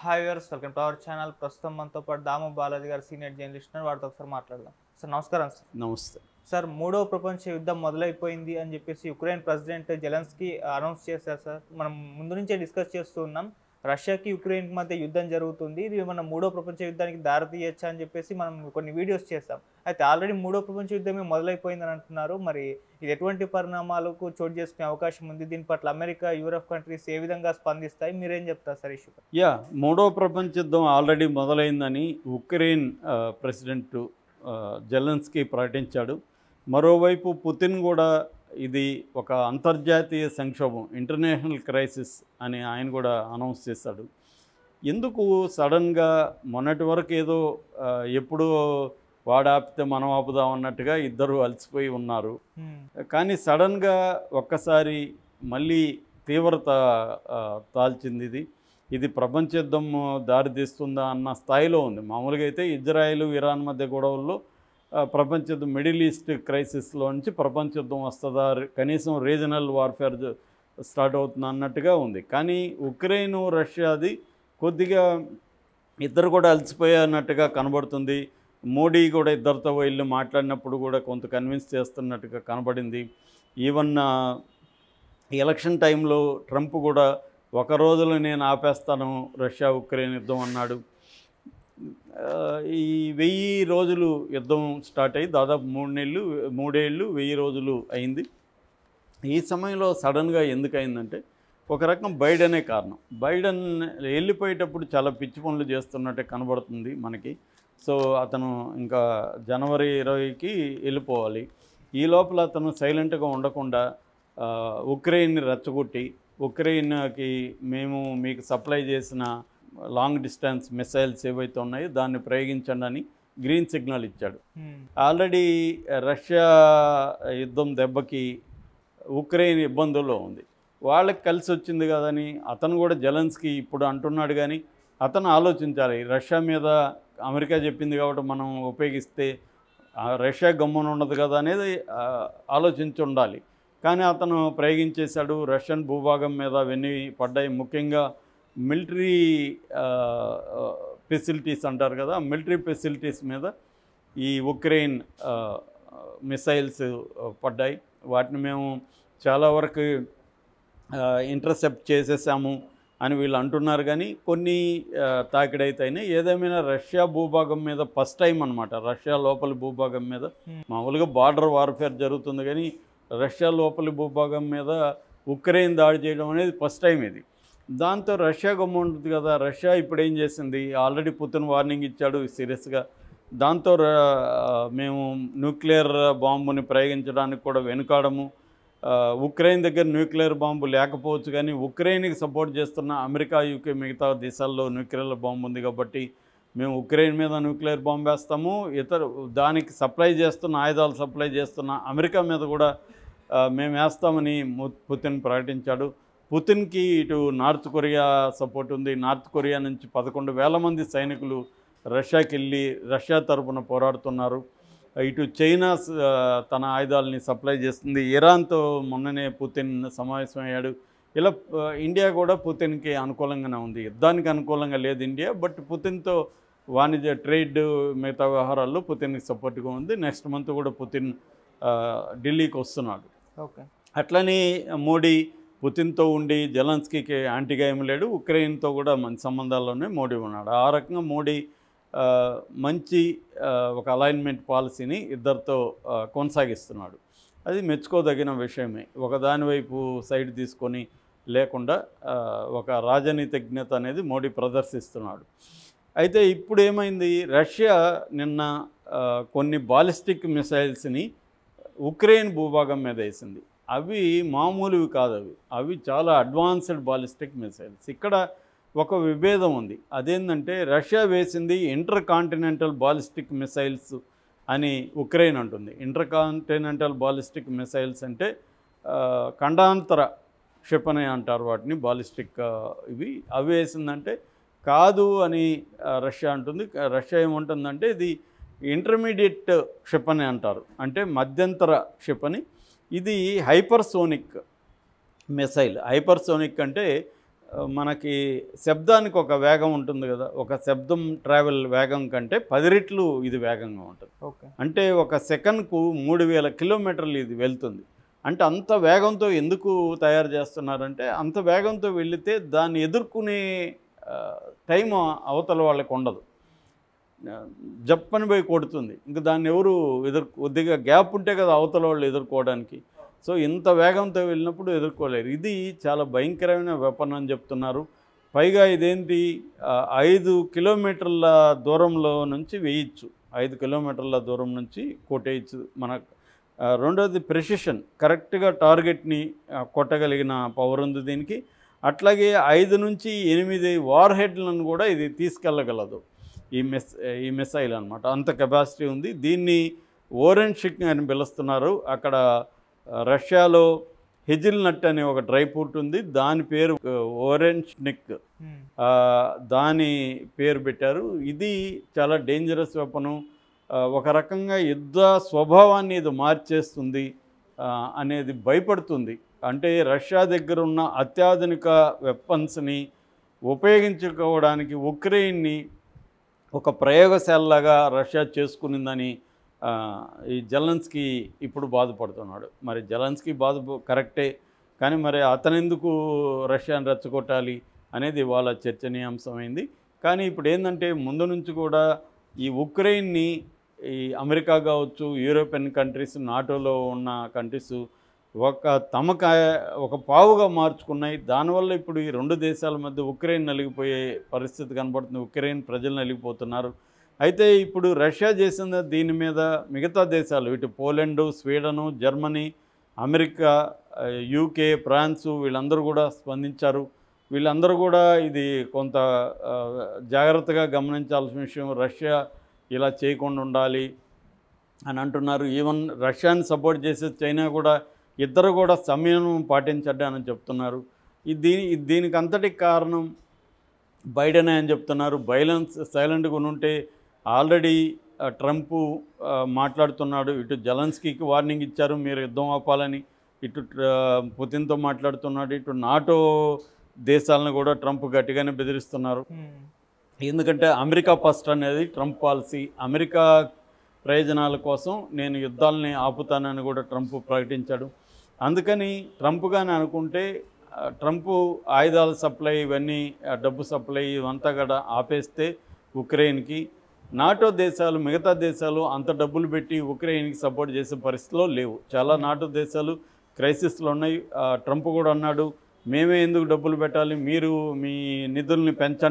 Hi viewers, welcome to our channel. ప్రస్తుతం మనతో పాటు దాము బాలాజీ గారు సీనియర్ జర్నలిస్ట్ ఉన్నారు. వారితో ఒకసారి మాట్లాడదాం. సార్ నమస్కారం. సార్ నమస్తే. సార్ మూడవ ప్రపంచ యుద్ధం మొదలైపోయింది అని చెప్పేసి యుక్రెయిన్ ప్రెసిడెంట్ జెలెన్స్కీ అనౌన్స్ చేశారు. సార్ మనం ముందు నుంచే డిస్కస్ చేస్తూ ఉన్నాం, రష్యాకి యుక్రెయిన్కి మధ్య యుద్ధం జరుగుతుంది, ఇది మన మూడో ప్రపంచ యుద్ధానికి దారితీయచ్చా అని చెప్పేసి మనం కొన్ని వీడియోస్ చేస్తాం. అయితే ఆల్రెడీ మూడో ప్రపంచ యుద్ధమే మొదలైపోయిందని అంటున్నారు. మరి ఇది ఎటువంటి పరిణామాలకు చోటు చేసుకునే అవకాశం ఉంది? దీని పట్ల అమెరికా, యూరప్ కంట్రీస్ ఏ విధంగా స్పందిస్తాయి? మీరేం చెప్తారు సార్ ఇష్యూ? మూడో ప్రపంచ యుద్ధం ఆల్రెడీ మొదలైందని ఉక్రెయిన్ ప్రెసిడెంట్ జెలెన్స్కీ ప్రకటించాడు. మరోవైపు పుతిన్ కూడా ఇది ఒక అంతర్జాతీయ సంక్షోభం, ఇంటర్నేషనల్ క్రైసిస్ అని ఆయన కూడా అనౌన్స్ చేశాడు. ఎందుకు సడన్గా మొన్నటి వరకు ఏదో ఎప్పుడో వాడాపితే మనం ఆపుదాం అన్నట్టుగా ఇద్దరు అలసిపోయి ఉన్నారు. కానీ సడన్గా ఒక్కసారి మళ్ళీ తీవ్రత తాల్చింది. ఇది ప్రపంచ యుద్ధం దారితీస్తుందా అన్న స్థాయిలో ఉంది. మామూలుగా అయితే ఇజ్రాయెల్, ఇరాన్ మధ్య గొడవల్లో ప్రపంచ యుద్ధం, మిడిల్ ఈస్ట్ క్రైసిస్లో నుంచి ప్రపంచ యుద్ధం వస్తుందా, కనీసం రీజనల్ వార్ఫేర్ స్టార్ట్ అవుతుంది అన్నట్టుగా ఉంది. కానీ ఉక్రెయిన్, రష్యాది కొద్దిగా ఇద్దరు కూడా అలసిపోయినట్టుగా కనబడుతుంది. మోడీ కూడా ఇద్దరితో వెళ్ళి మాట్లాడినప్పుడు కూడా కొంత కన్విన్స్ చేస్తున్నట్టుగా కనబడింది. ఈవెన్ ఎలక్షన్ టైంలో ట్రంప్ కూడా ఒక రోజులో నేను ఆపేస్తాను రష్యా ఉక్రెయిన్ యుద్ధం అన్నాడు. ఈ 1000 రోజులు యుద్ధం స్టార్ట్ అయ్యి దాదాపు 3 ఏళ్ళు 1000 రోజులు అయింది. ఈ సమయంలో సడన్గా ఎందుకు అయిందంటే ఒక రకం బైడెనే కారణం. బైడెన్ వెళ్ళిపోయేటప్పుడు చాలా పిచ్చి పనులు చేస్తున్నట్టే కనబడుతుంది మనకి. సో అతను ఇంకా జనవరి 20కి వెళ్ళిపోవాలి. ఈ లోపల అతను సైలెంట్గా ఉండకుండా ఉక్రెయిన్ని రెచ్చగొట్టి, ఉక్రెయిన్కి మేము మీకు సప్లై చేసిన లాంగ్ డిస్టెన్స్ మిసైల్స్ ఏవైతే ఉన్నాయో దాన్ని ప్రయోగించండి అని గ్రీన్ సిగ్నల్ ఇచ్చాడు. ఆల్రెడీ రష్యా యుద్ధం దెబ్బకి ఉక్రెయిన్ ఇబ్బందుల్లో ఉంది. వాళ్ళకి కలిసి వచ్చింది కదని అతను కూడా జెలెన్స్కీ ఇప్పుడు అంటున్నాడు. కానీ అతను ఆలోచించాలి, రష్యా మీద అమెరికా చెప్పింది కాబట్టి మనం ఉపయోగిస్తే రష్యా గమ్మున ఉండదు కదా అనేది ఆలోచించి ఉండాలి. కానీ అతను ప్రయోగించేశాడు. రష్యన్ భూభాగం మీద అవన్నీ పడ్డాయి. ముఖ్యంగా మిలిటరీ ఫెసిలిటీస్ అంటారు కదా, మిలిటరీ ఫెసిలిటీస్ మీద ఈ ఉక్రెయిన్ మిసైల్స్ పడ్డాయి. వాటిని మేము చాలా వరకు ఇంటర్సెప్ట్ చేసేసాము అని వీళ్ళు అంటున్నారు. కానీ కొన్ని తాకిడైతేనే ఏదేమైనా రష్యా భూభాగం మీద ఫస్ట్ టైం అనమాట. రష్యా లోపలి భూభాగం మీద మామూలుగా బార్డర్ వార్ఫేర్ జరుగుతుంది, కానీ రష్యా లోపలి భూభాగం మీద ఉక్రెయిన్ దాడి చేయడం అనేది ఫస్ట్ టైం ఇది. దాంతో రష్యా గమ్ము ఉంటుంది కదా. రష్యా ఇప్పుడు ఏం చేసింది, ఆల్రెడీ పుతిన్ వార్నింగ్ ఇచ్చాడు సీరియస్గా. దాంతో మేము న్యూక్లియర్ బాంబుని ప్రయోగించడానికి కూడా వెనుకాడము. ఉక్రెయిన్ దగ్గర న్యూక్లియర్ బాంబు లేకపోవచ్చు, కానీ ఉక్రెయిన్కి సపోర్ట్ చేస్తున్న అమెరికా, యూకే, మిగతా దేశాల్లో న్యూక్లియర్ బాంబు ఉంది కాబట్టి మేము ఉక్రెయిన్ మీద న్యూక్లియర్ బాంబు వేస్తాము. దానికి సప్లై చేస్తున్న, ఆయుధాలు సప్లై చేస్తున్న అమెరికా మీద కూడా మేము వేస్తామని పుతిన్ ప్రకటించాడు. పుతిన్కి ఇటు నార్త్ కొరియా సపోర్ట్ ఉంది. నార్త్ కొరియా నుంచి 11,000 మంది సైనికులు రష్యాకి వెళ్ళి రష్యా తరపున పోరాడుతున్నారు. ఇటు చైనా తన ఆయుధాలని సప్లై చేస్తుంది. ఇరాన్తో మొన్ననే పుతిన్ సమావేశమయ్యాడు. ఇలా ఇండియా కూడా పుతిన్కి అనుకూలంగానే ఉంది. యుద్ధానికి అనుకూలంగా లేదు ఇండియా, బట్ పుతిన్తో వాణిజ్య, ట్రేడ్, మిగతా వ్యవహారాల్లో పుతిన్కి సపోర్ట్గా ఉంది. నెక్స్ట్ మంత్ కూడా పుతిన్ ఢిల్లీకి వస్తున్నాడు. ఓకే, అట్లని మోడీ పుతిన్తో ఉండి జెలెన్స్కీకి యాంటీగా ఏమి లేడు. ఉక్రెయిన్తో కూడా మంచి సంబంధాల్లోనే మోడీ ఉన్నాడు. ఆ రకంగా మోడీ మంచి ఒక అలైన్మెంట్ పాలసీని ఇద్దరితో కొనసాగిస్తున్నాడు. అది మెచ్చుకోదగిన విషయమే. ఒకదాని వైపు సైడ్ తీసుకొని లేకుండా ఒక రాజనీతిజ్ఞత అనేది మోడీ ప్రదర్శిస్తున్నాడు. అయితే ఇప్పుడు ఏమైంది, రష్యా నిన్న కొన్ని బాలిస్టిక్ మిసైల్స్ని ఉక్రెయిన్ భూభాగం మీద వేసింది. అవి మామూలువి కాదు, అవి చాలా అడ్వాన్స్డ్ బాలిస్టిక్ మిసైల్స్. ఇక్కడ ఒక విభేదం ఉంది. అదేంటంటే రష్యా వేసింది ఇంటర్ కాంటినెంటల్ బాలిస్టిక్ మిసైల్స్ అని ఉక్రెయిన్ అంటుంది. ఇంటర్ కాంటినెంటల్ బాలిస్టిక్ మిసైల్స్ అంటే ఖండాంతర క్షిపణి అంటారు వాటిని, బాలిస్టిక్ ఇవి. అవి వేసిందంటే కాదు అని రష్యా అంటుంది. రష్యా ఏముంటుందంటే ఇది ఇంటర్మీడియట్ క్షిపణి అంటారు, అంటే మధ్యంతర క్షిపణి. ఇది హైపర్సోనిక్ మిసైల్. హైపర్సోనిక్ అంటే మనకి శబ్దానికి ఒక వేగం ఉంటుంది కదా, ఒక శబ్దం ట్రావెల్ వేగం కంటే 10 రెట్లు ఇది వేగంగా ఉంటుంది. ఓకే. అంటే ఒక సెకండ్కు 3000 కిలోమీటర్లు ఇది వెళ్తుంది. అంటే అంత వేగంతో ఎందుకు తయారు చేస్తున్నారంటే, అంత వేగంతో వెళితే దాన్ని ఎదుర్కొనే టైం అవతల వాళ్ళకి ఉండదు. జప్పని పోయి కొడుతుంది. ఇంక దాన్ని ఎవరు కొద్దిగా గ్యాప్ ఉంటే కదా అవతల వాళ్ళు ఎదుర్కోవడానికి. సో ఇంత వేగంతో వెళ్ళినప్పుడు ఎదుర్కోలేరు. ఇది చాలా భయంకరమైన వెపన్ అని చెప్తున్నారు. పైగా ఇదేంటి 5 కిలోమీటర్ల దూరంలో నుంచి వేయచ్చు, 5 కిలోమీటర్ల దూరం నుంచి కొట్టేయచ్చు. మన రెండోది ప్రెసిషన్, కరెక్ట్గా టార్గెట్ని కొట్టగలిగిన పవర్ ఉంది దీనికి. అట్లాగే 5 నుంచి 8 వార్ హెడ్లను కూడా ఇది తీసుకెళ్ళగలదు ఈ మిసైల్ అనమాట. అంత కెపాసిటీ ఉంది. దీన్ని ఓరెన్షిక్ అని పిలుస్తున్నారు. అక్కడ రష్యాలో హెజిల్నట్ అనే ఒక డ్రై ఫ్రూట్ ఉంది, దాని పేరు ఓరెన్షిక్, దాని పేరు పెట్టారు. ఇది చాలా డేంజరస్ వెపను. ఒక రకంగా యుద్ధ స్వభావాన్ని ఇది మార్చేస్తుంది అనేది భయపడుతుంది. అంటే రష్యా దగ్గర ఉన్న అత్యాధునిక వెపన్స్ని ఉపయోగించుకోవడానికి ఉక్రెయిన్ని ఒక ప్రయోగశాలలాగా రష్యా చేసుకునిందని ఈ జెలెన్స్కీ ఇప్పుడు బాధపడుతున్నాడు. మరి జెలెన్స్కీ కరెక్టే, కానీ మరి అతనెందుకు రష్యాను రెచ్చగొట్టాలి అనేది వాళ్ళ చర్చనీయాంశమైంది. కానీ ఇప్పుడు ఏంటంటే ముందు నుంచి కూడా ఈ ఉక్రెయిన్ని ఈ అమెరికా కావచ్చు, యూరోపియన్ కంట్రీస్, నాటోలో ఉన్న కంట్రీస్ ఒక పావుగా మార్చుకున్నాయి. దానివల్ల ఇప్పుడు ఈ 2 దేశాల మధ్య ఉక్రెయిన్ నలిగిపోయే పరిస్థితి కనబడుతుంది. ఉక్రెయిన్ ప్రజలు నలిగిపోతున్నారు. అయితే ఇప్పుడు రష్యా చేసిన దీని మీద మిగతా దేశాలు, ఇటు Poland, స్వీడను, Germany, America, UK, France వీళ్ళందరూ కూడా స్పందించారు. వీళ్ళందరూ కూడా ఇది కొంత జాగ్రత్తగా గమనించాల్సిన విషయం, రష్యా ఇలా చేయకుండా ఉండాలి అని అంటున్నారు. ఈవెన్ రష్యాని సపోర్ట్ చేసే చైనా కూడా ఇద్దరు కూడా సంయమనం పాటించండి అని చెప్తున్నారు. దీనికి అంతటికి కారణం బైడెన్ అని చెప్తున్నారు. సైలెంట్గా ఉంటే ఆల్రెడీ ట్రంప్ మాట్లాడుతున్నాడు. ఇటు జెలెన్స్కీకి వార్నింగ్ ఇచ్చారు, మీరు యుద్ధం ఆపాలని. ఇటు పుతిన్తో మాట్లాడుతున్నాడు. ఇటు నాటో దేశాలను కూడా ట్రంప్ గట్టిగానే బెదిరిస్తున్నారు. ఎందుకంటే అమెరికా ఫస్ట్ అనేది ట్రంప్ పాలసీ. అమెరికా ప్రయోజనాల కోసం నేను యుద్ధాలని ఆపుతానని కూడా ట్రంప్ ప్రకటించాడు. అందుకని ట్రంప్ కానీ అనుకుంటే ట్రంప్ ఆయుధాల సప్లై, ఇవన్నీ డబ్బు సప్లై ఇవంతా కూడా ఆపేస్తే ఉక్రెయిన్కి, నాటో దేశాలు, మిగతా దేశాలు అంత డబ్బులు పెట్టి ఉక్రెయిన్కి సపోర్ట్ చేసే పరిస్థితిలో లేవు. చాలా నాటో దేశాలు క్రైసిస్లో ఉన్నాయి. ట్రంప్ కూడా అన్నాడు, మేమే ఎందుకు డబ్బులు పెట్టాలి, మీరు మీ నిధుల్ని పెంచండి.